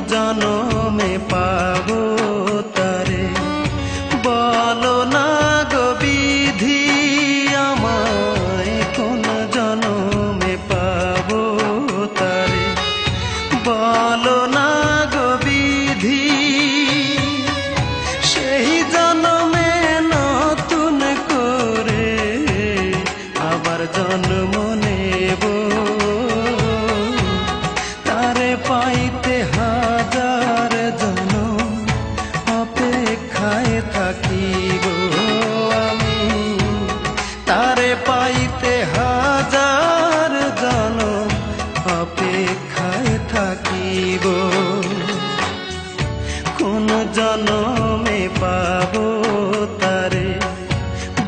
জনমে পাবো তারে বলো না গো বিধি আমায় কোন জনমে পাবো তারে বলো না গো বিধি সেই জনমে নতুন করে আবার জন্ম নেব তারে পাইতে হাজার জনম অপেক্ষায় থাকিব আমি তারে পাইতে হাজার জনম অপেক্ষায় থাকিব কোন জনমে পাবো তারে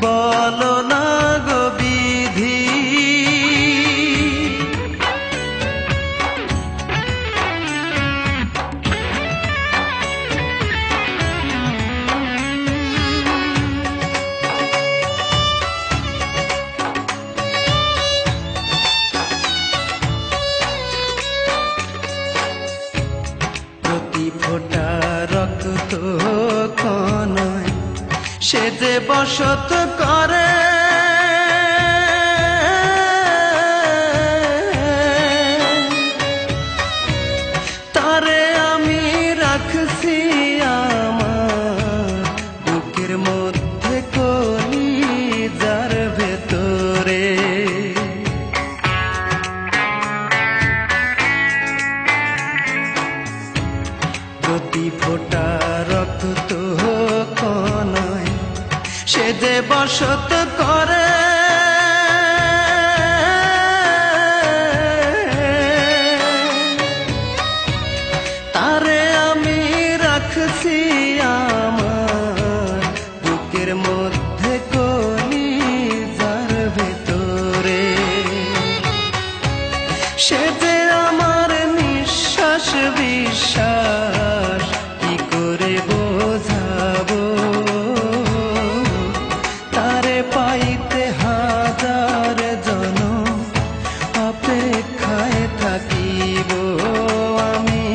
বলো না গো বিধি প্রতি ফোঁটা রক্ত কণায় সে যে বসত করে তারে আমি রাখছি আমার বুকের মধ্যে কলিজার ভেতরে প্রতি ফোঁটা রক্ত কণায় সে যে বসত করে তারে আমি রাখছি আমার বুকের মধ্যে কলিজার ভেতরে সে যে আমার নিঃশ্বাস বিশ্বাস কি করে বোঝাবো তারে পাইতে হাজার জনম অপেক্ষায় থাকিব আমি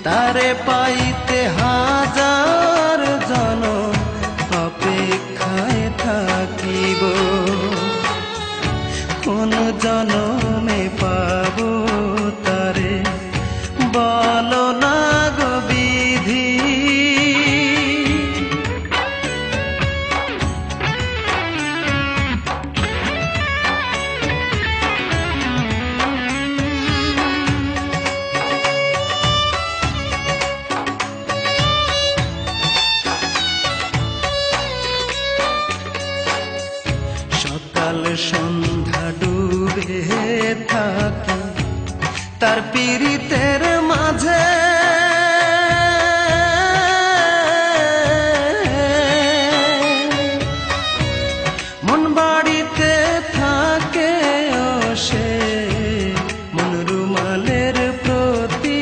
তারে পাইতে হাজার জনম অপেক্ষায় থাকিব কোন জনমে পাবো তারে বলো না গো বিধি সকাল সন্ধ্যা ডুবে থাকি তার পীড়িতের মাঝে মন বাড়িতে থাকে ও সে মন রুমালের প্রতি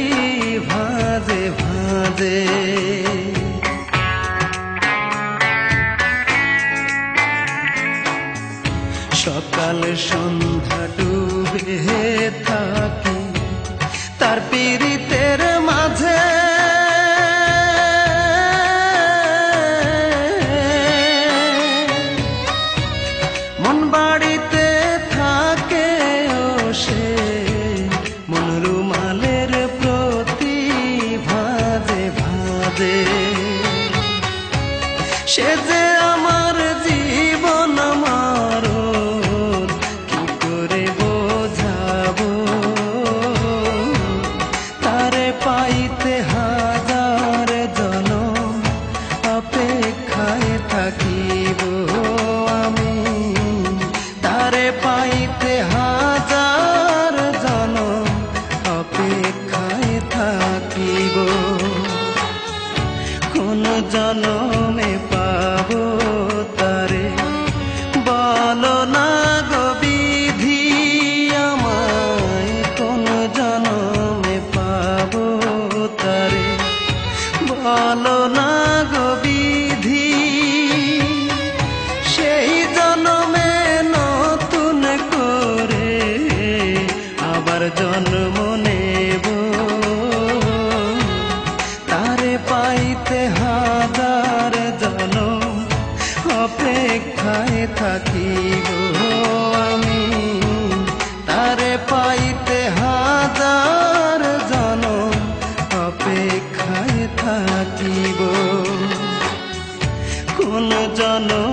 ভাঁজে ভাঁজে সকাল সন্ধ্যা ডুবে থাকি তার পীড়িতের মাঝে মন বাড়িতে থাকে ও সে মন রুমালের প্রতি ভাঁজে ভাঁজে সে যে আমার জীবন আমার কি করে বোঝাবো তারে পাইতে হাজার জনম অপেক্ষায় থাকিব আমি তারে পাইতে হাজার জনম অপেক্ষায় থাকিব কোন জনমে পাবো তারে বলো না গো বিধি আমায় কোন জনমে পাবো তারে বলো না গো বিধি সেই জনমে নতুন করে আবার জন্ম নেব অপেক্ষায় থাকিব আমি, তারে পাইতে হাজার জনম অপেক্ষায় থাকিব। কোন জনম